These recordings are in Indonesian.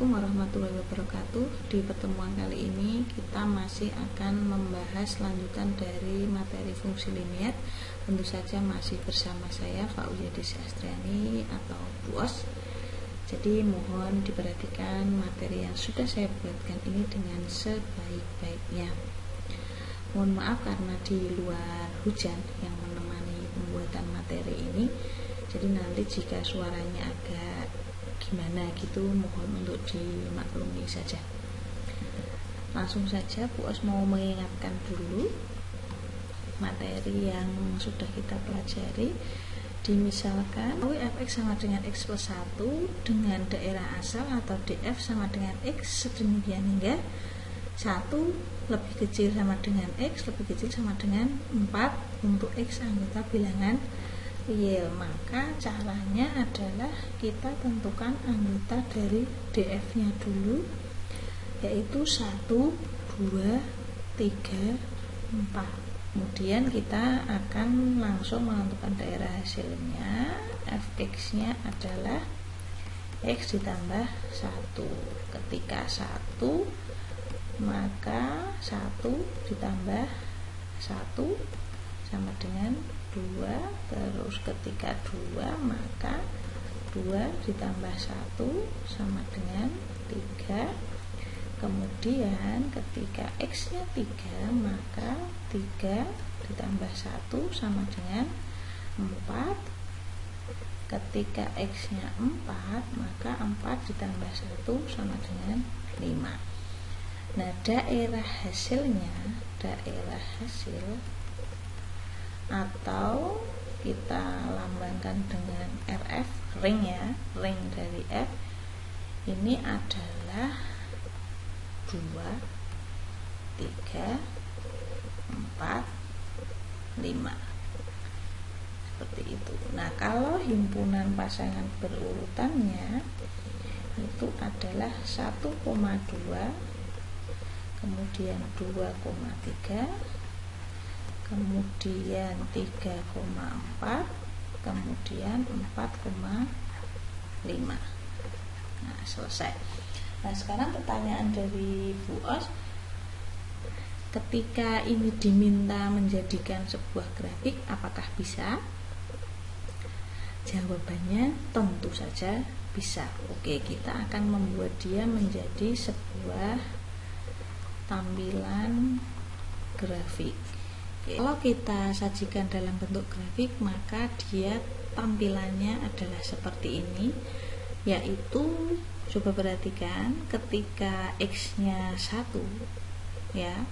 Assalamualaikum warahmatullahi wabarakatuh. Di pertemuan kali ini kita masih akan membahas lanjutan dari materi fungsi linier. Tentu saja masih bersama saya Fauzia Desi Astriani atau Bu Os. Jadi mohon diperhatikan materi yang sudah saya buatkan ini dengan sebaik-baiknya. Mohon maaf karena di luar hujan yang menemani pembuatan materi ini. Jadi nanti jika suaranya agak gimana gitu, mohon untuk dimaklumi saja. Langsung saja Bu Os mau mengingatkan dulu materi yang sudah kita pelajari. Dimisalkan fx sama dengan x plus 1 dengan daerah asal atau df sama dengan x sedemikian hingga 1 lebih kecil sama dengan x lebih kecil sama dengan 4 untuk x anggota bilangan real. Maka caranya adalah kita tentukan anggota dari df nya dulu, yaitu 1, 2, 3, 4. Kemudian kita akan langsung menentukan daerah hasilnya. Fx nya adalah x ditambah 1. Ketika 1, maka 1 ditambah 1 sama dengan 2. Terus ketika 2, maka 2 ditambah 1 sama dengan 3. Kemudian ketika x nya 3, maka 3 ditambah 1 sama dengan 4. Ketika x nya 4, maka 4 ditambah 1 sama dengan 5. Nah, daerah hasilnya, daerah hasil atau kita lambangkan dengan RF, ring ya, ring dari F ini adalah 2, 3, 4, 5 seperti itu. Nah, kalau himpunan pasangan berurutannya itu adalah 1,2, kemudian 2,3, kemudian 3,4, kemudian 4,5. Nah, selesai. Nah, sekarang pertanyaan dari Bu Os, ketika ini diminta menjadikan sebuah grafik, apakah bisa? Jawabannya tentu saja bisa. Oke, kita akan membuat dia menjadi sebuah tampilan grafik. Oke. Kalau kita sajikan dalam bentuk grafik, maka dia tampilannya adalah seperti ini, yaitu coba perhatikan ketika x nya 1 ya,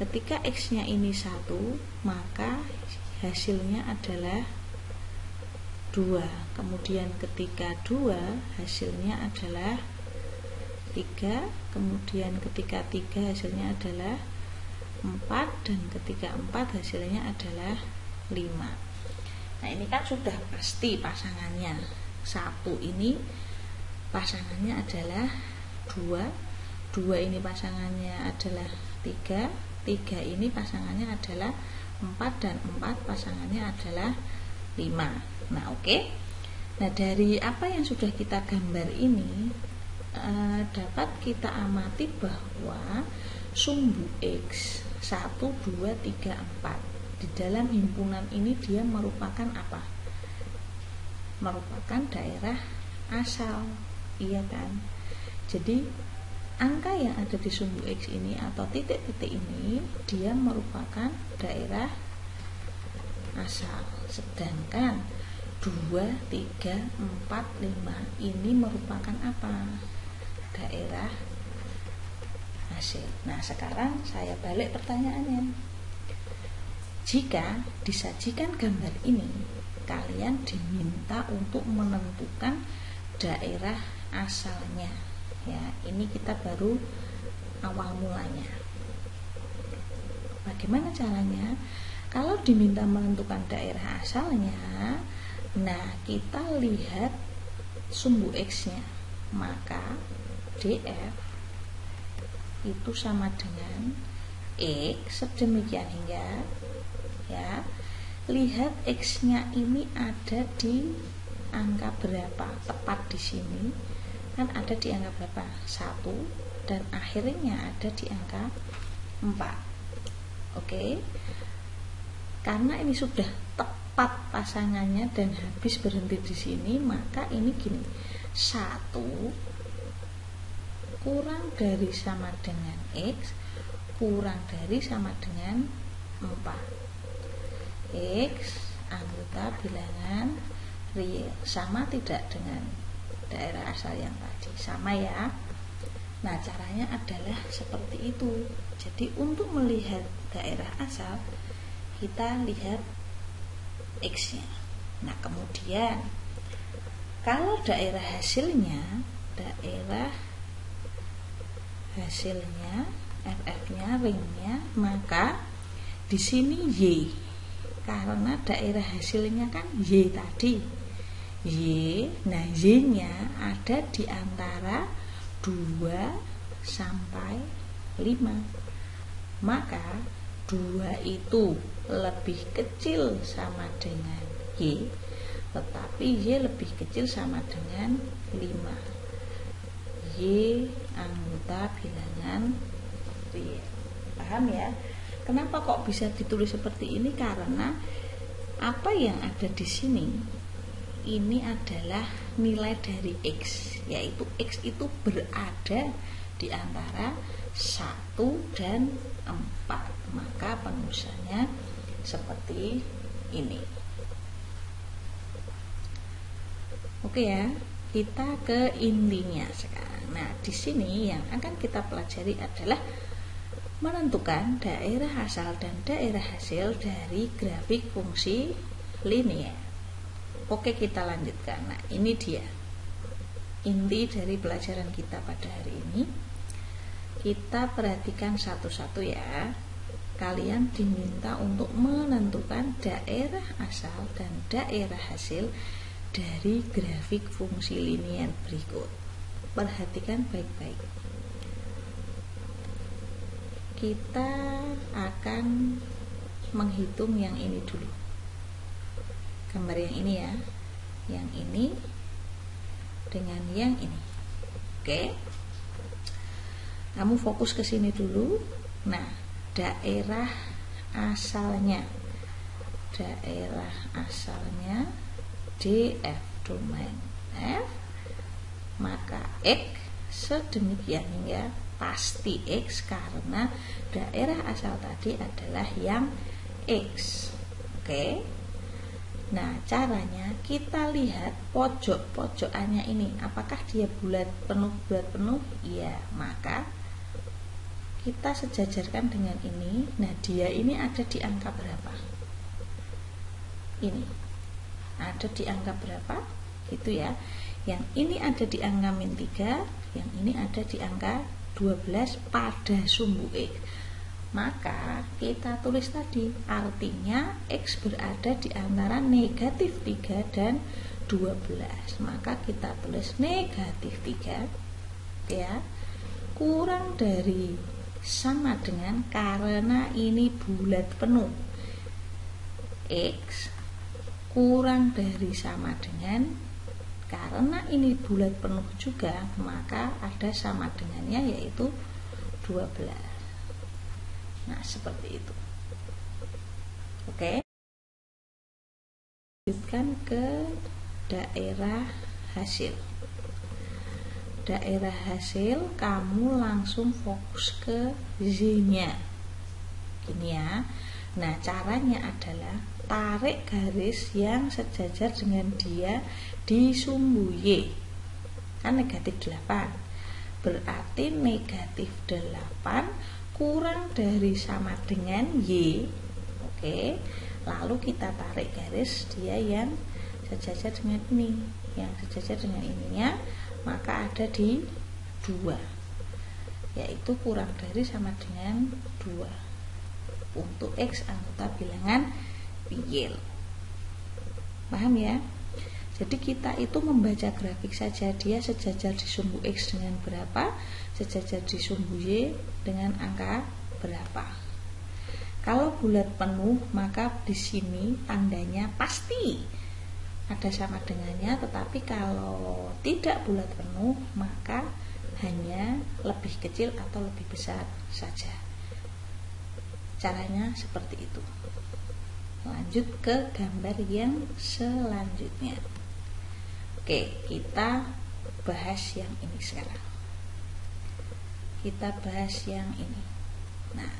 ketika x nya ini 1, maka hasilnya adalah 2. Kemudian ketika 2, hasilnya adalah 3. Kemudian ketika 3, hasilnya adalah 4. Dan ketika 4, hasilnya adalah 5. Nah, ini kan sudah pasti pasangannya. 1 ini pasangannya adalah 2, 2 ini pasangannya adalah 3, 3 ini pasangannya adalah 4, dan 4 pasangannya adalah 5. Nah, oke. Nah, dari apa yang sudah kita gambar ini dapat kita amati bahwa sumbu X 1, 2, 3, 4 di dalam himpunan ini dia merupakan apa? Merupakan daerah asal. Iya kan? Jadi angka yang ada di sumbu X ini atau titik-titik ini dia merupakan daerah asal. Sedangkan 2, 3, 4, 5 ini merupakan apa? Daerah hasil. Nah, sekarang saya balik pertanyaannya. Jika disajikan gambar ini, kalian diminta untuk menentukan daerah asalnya ya. Ini kita baru awal mulanya. Bagaimana caranya? Kalau diminta menentukan daerah asalnya, nah kita lihat sumbu X nya, maka df itu sama dengan X sedemikian hingga ya. Lihat X nya ini ada di angka berapa, tepat di sini kan ada di angka berapa? 1, dan akhirnya ada di angka 4. Oke. Karena ini sudah tepat pasangannya dan habis berhenti di sini, maka ini gini. 1 kurang dari sama dengan X kurang dari sama dengan 4. X anggota bilangan real sama tidak dengan daerah asal yang tadi? Sama ya. Nah, caranya adalah seperti itu. Jadi untuk melihat daerah asal, kita lihat X-nya. Nah, kemudian kalau daerah hasilnya FF-nya, ringnya, maka di sini Y. Karena daerah hasilnya kan Y tadi. Y, nah Y-nya ada di antara 2 sampai 5. Maka 2 itu lebih kecil sama dengan Y, tetapi Y lebih kecil sama dengan 5. Y anggota bilangan real. Paham ya? Kenapa kok bisa ditulis seperti ini? Karena apa yang ada di sini ini adalah nilai dari X, yaitu X itu berada di antara 1 dan 4. Maka penulisannya seperti ini. Oke ya, kita ke intinya sekarang. Nah, di sini yang akan kita pelajari adalah menentukan daerah asal dan daerah hasil dari grafik fungsi linear. Oke, kita lanjutkan. Nah, ini dia inti dari pelajaran kita pada hari ini. Kita perhatikan satu-satu ya. Kalian diminta untuk menentukan daerah asal dan daerah hasil dari grafik fungsi linear berikut. Perhatikan baik-baik. Kita akan menghitung yang ini dulu. Gambar yang ini ya. Yang ini dengan yang ini. Oke. Kamu fokus ke sini dulu. Nah, daerah asalnya DF, domain F, maka X sedemikian hingga pasti X karena daerah asal tadi adalah yang X. Oke. Nah, caranya kita lihat pojok-pojokannya ini, apakah dia bulat penuh? Iya, maka kita sejajarkan dengan ini. Nah, dia ini ada di angka berapa? Ini ada di angka berapa? Itu ya. Yang ini ada di angka -3, yang ini ada di angka 12 pada sumbu X. Maka kita tulis tadi, artinya X berada di antara -3 dan 12. Maka kita tulis -3 ya, kurang dari sama dengan, karena ini bulat penuh, X kurang dari sama dengan, karena ini bulat penuh juga, maka ada sama dengannya, yaitu 12. Nah, seperti itu. Oke. Lanjutkan ke daerah hasil. Daerah hasil kamu langsung fokus ke Z-nya. Gini ya. Nah, caranya adalah tarik garis yang sejajar dengan dia di sumbu Y. Kan -8. Berarti -8 kurang dari sama dengan Y. Oke. Lalu kita tarik garis dia yang sejajar dengan ini, yang sejajar dengan ininya, maka ada di 2, yaitu kurang dari sama dengan 2 untuk X anggota bilangan real. Paham ya? Jadi kita itu membaca grafik saja, dia sejajar di sumbu X dengan berapa, sejajar di sumbu Y dengan angka berapa. Kalau bulat penuh, maka di sini tandanya pasti ada sama dengannya, tetapi kalau tidak bulat penuh maka hanya lebih kecil atau lebih besar saja. Caranya seperti itu. Lanjut ke gambar yang selanjutnya. Oke, kita bahas yang ini sekarang. Kita bahas yang ini. Nah,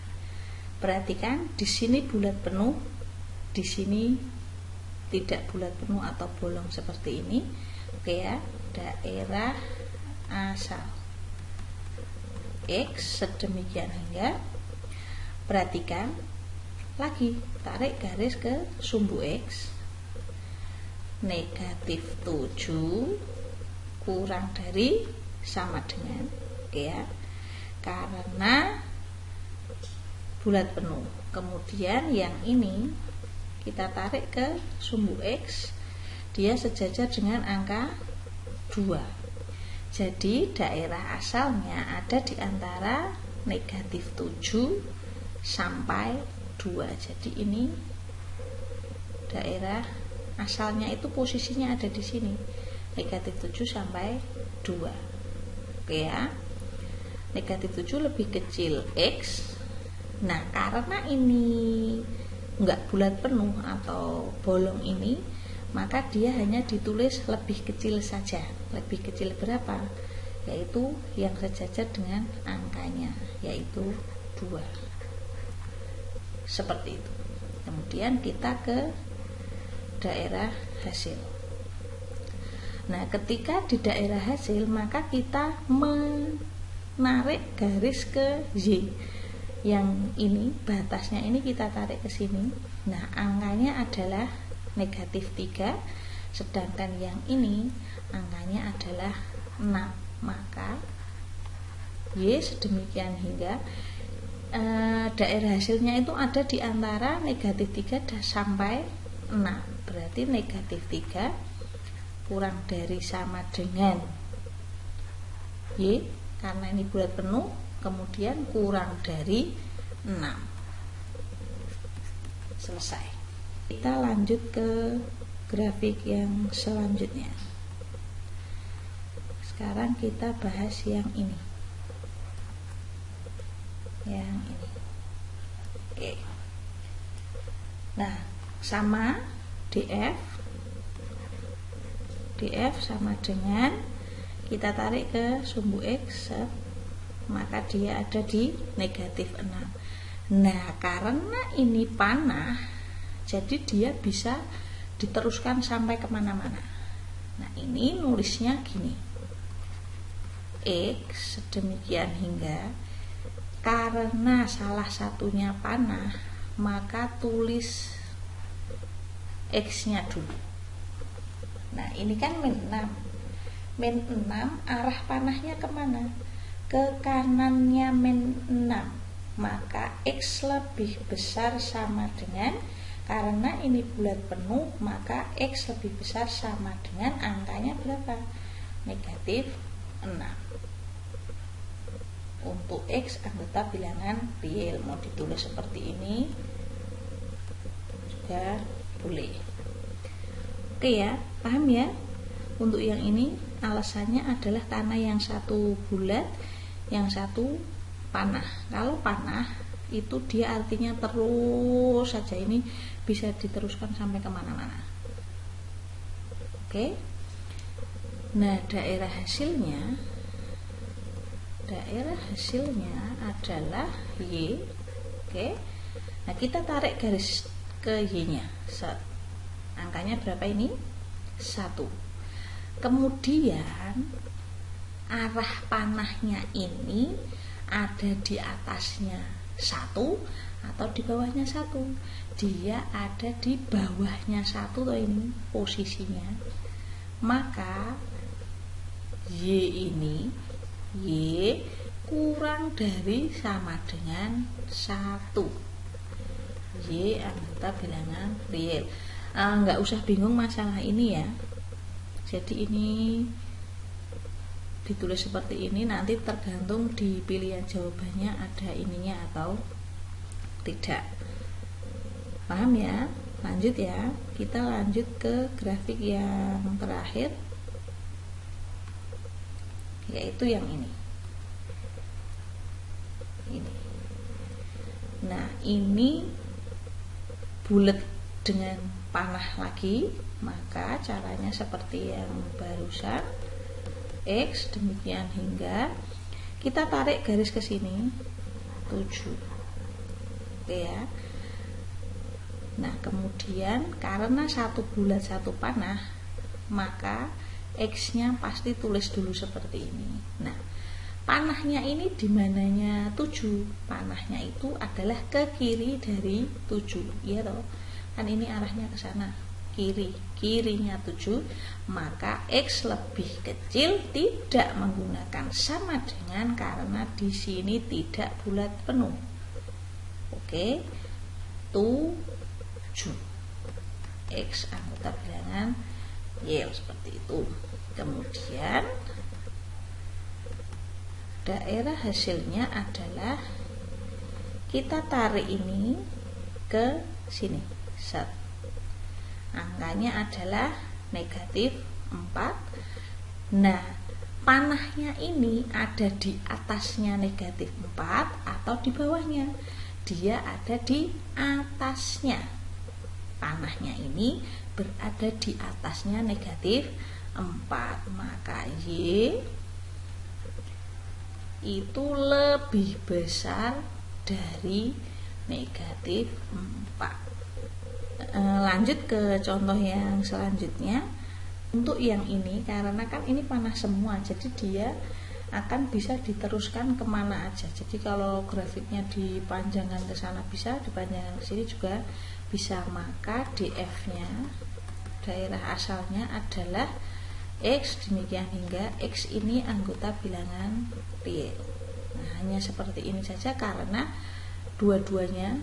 perhatikan di sini bulat penuh, di sini tidak bulat penuh atau bolong seperti ini. Oke ya, daerah asal X sedemikian hingga. Perhatikan lagi, tarik garis ke sumbu X, negatif 7 kurang dari sama dengan, oke ya, karena bulat penuh. Kemudian yang ini kita tarik ke sumbu X, dia sejajar dengan angka 2. Jadi daerah asalnya ada di antara negatif 7 sampai 2. Jadi ini daerah asalnya itu posisinya ada di sini, negatif 7 sampai 2. Oke ya, negatif 7 lebih kecil X. Nah, karena ini enggak bulat penuh atau bolong ini, maka dia hanya ditulis lebih kecil saja. Lebih kecil berapa? Yaitu yang sejajar dengan angkanya, yaitu 2. Seperti itu. Kemudian kita ke daerah hasil. Nah, ketika di daerah hasil maka kita menarik garis ke Y. Yang ini, batasnya ini kita tarik ke sini. Nah, angkanya adalah negatif 3, sedangkan yang ini angkanya adalah 6. Maka Y sedemikian hingga daerah hasilnya itu ada di antara negatif 3 sampai 6. Berarti negatif 3 kurang dari sama dengan Y, karena ini bulat penuh, kemudian kurang dari 6. Selesai. Kita lanjut ke grafik yang selanjutnya. Sekarang kita bahas yang ini. Yang ini. Oke. Nah, sama DF sama dengan kita tarik ke sumbu X, maka dia ada di negatif 6. Nah, karena ini panah, jadi dia bisa diteruskan sampai kemana-mana. Nah, ini nulisnya gini, X sedemikian hingga, karena salah satunya panah, maka tulis X-nya dulu. Nah, ini kan min 6. Min 6 arah panahnya kemana? Ke kanannya min 6. Maka X lebih besar sama dengan, karena ini bulat penuh, maka X lebih besar sama dengan angkanya berapa? Negatif 6. Untuk X anggota bilangan real, mau ditulis seperti ini juga boleh. Oke ya, paham ya? Untuk yang ini alasannya adalah karena yang satu bulat, yang satu panah. Kalau panah itu dia artinya terus saja, ini bisa diteruskan sampai kemana-mana. Oke. Nah, daerah hasilnya adalah Y. Oke. Nah, kita tarik garis ke Y-nya. Angkanya berapa ini? 1. Kemudian arah panahnya ini ada di atasnya 1 atau di bawahnya 1. Dia ada di bawahnya 1 tuh ini posisinya. Maka Y ini, Y kurang dari sama dengan 1. Y anggota bilangan real. Nggak usah bingung masalah ini ya. Jadi ini ditulis seperti ini, nanti tergantung di pilihan jawabannya ada ininya atau tidak. Paham ya? Lanjut ya, kita lanjut ke grafik yang terakhir, yaitu yang ini. Nah, ini bulat dengan panah lagi, maka caranya seperti yang barusan, X demikian hingga kita tarik garis ke sini 7. Oke ya. Nah, kemudian karena satu bulat satu panah, maka X-nya pasti tulis dulu seperti ini. Nah, panahnya ini di mananya 7? Panahnya itu adalah ke kiri dari 7. Iya toh? Kan ini arahnya ke sana, kiri. Kirinya 7, maka X lebih kecil tidak menggunakan sama dengan karena di sini tidak bulat penuh. Oke. 7. X anggota bilangan Y seperti itu. Kemudian daerah hasilnya adalah kita tarik ini ke sini. Set. Angkanya adalah negatif 4. Nah, panahnya ini ada di atasnya negatif 4 atau di bawahnya? Dia ada di atasnya. Panahnya ini berada di atasnya negatif 4, maka Y itu lebih besar dari negatif 4. Lanjut ke contoh yang selanjutnya. Untuk yang ini, karena kan ini panah semua, jadi dia akan bisa diteruskan kemana aja. Jadi kalau grafiknya dipanjangkan ke sana bisa, dipanjangkan ke sini juga bisa. Maka DF-nya, daerah asalnya adalah X demikian hingga X ini anggota bilangan real. Nah, hanya seperti ini saja karena dua-duanya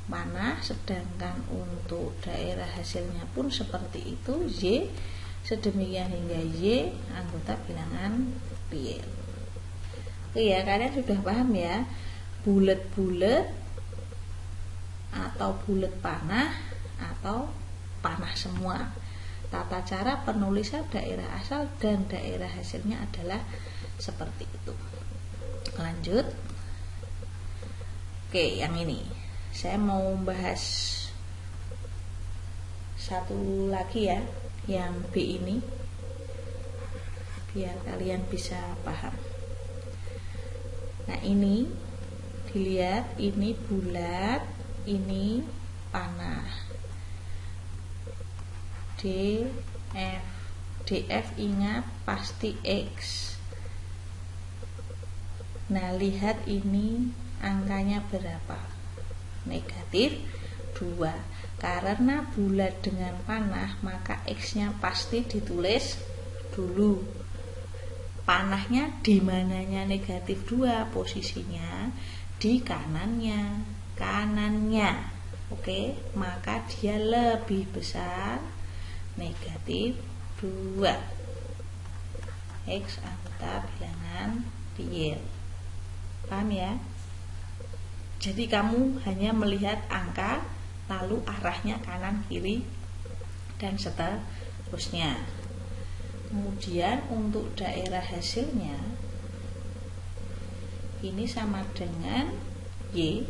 panah, sedangkan untuk daerah hasilnya pun seperti itu, Y sedemikian hingga Y anggota bilangan real. Oke ya, kalian sudah paham ya, bulat-bulat atau bulat panah atau panah semua. Tata cara penulisan daerah asal dan daerah hasilnya adalah seperti itu. Lanjut. Oke, yang ini saya mau bahas satu lagi ya, yang B ini, biar kalian bisa paham. Nah, ini dilihat, ini bulat, ini panah. DF ingat pasti X. Nah, lihat ini angkanya berapa? Negatif 2. Karena bulat dengan panah, maka X-nya pasti ditulis dulu. Panahnya di mananya negatif 2, posisinya di kanannya. Oke, maka dia lebih besar negatif 2. X anggota bilangan real. Paham ya? Jadi kamu hanya melihat angka, lalu arahnya kanan kiri dan seterusnya. Kemudian untuk daerah hasilnya ini sama dengan Y,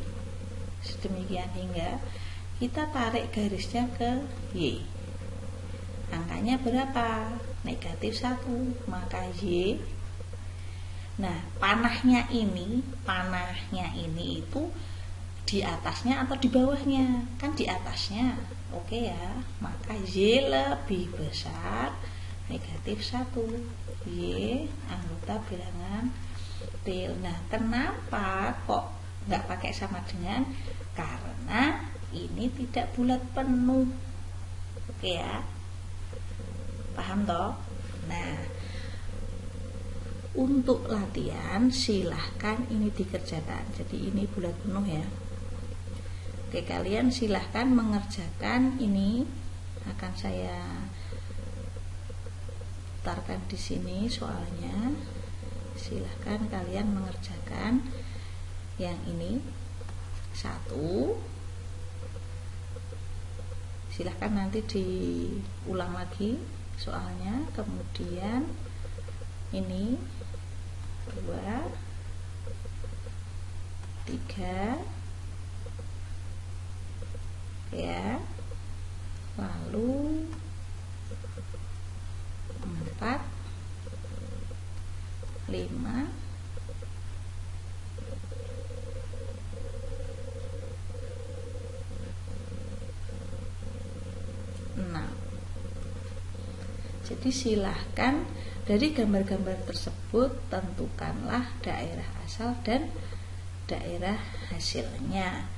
sedemikian hingga kita tarik garisnya ke Y. Angkanya berapa? Negatif 1, maka Y. Nah, panahnya ini itu di atasnya atau di bawahnya? Kan di atasnya. Oke ya, maka Y lebih besar negatif 1. Y anggota bilangan real. Nah, kenapa kok nggak pakai sama dengan? Karena ini tidak bulat penuh. Oke ya, paham toh? Nah, untuk latihan silahkan ini dikerjakan. Jadi ini bulat penuh ya. Oke, kalian silahkan mengerjakan ini. Akan saya putarkan di sini soalnya. Silahkan kalian mengerjakan yang ini. 1. Silahkan nanti diulang lagi soalnya. Kemudian ini 2, 3 ya, lalu 4, 5, 6. Jadi silahkan dari gambar-gambar tersebut tentukanlah daerah asal dan daerah hasilnya.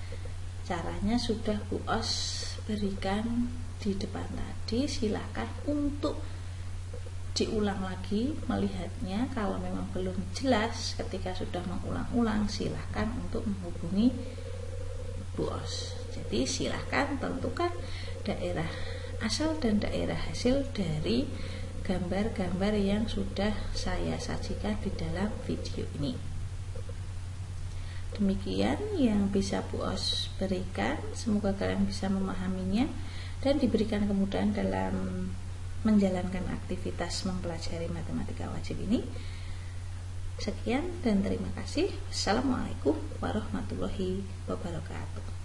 Caranya sudah Bu Os berikan di depan tadi. Silahkan untuk diulang lagi melihatnya. Kalau memang belum jelas ketika sudah mengulang-ulang, silahkan untuk menghubungi Bu Os. Jadi silahkan tentukan daerah asal dan daerah hasil dari gambar-gambar yang sudah saya sajikan di dalam video ini. Demikian yang bisa Bu Os berikan. Semoga kalian bisa memahaminya dan diberikan kemudahan dalam menjalankan aktivitas mempelajari matematika wajib ini. Sekian dan terima kasih. Assalamualaikum warahmatullahi wabarakatuh.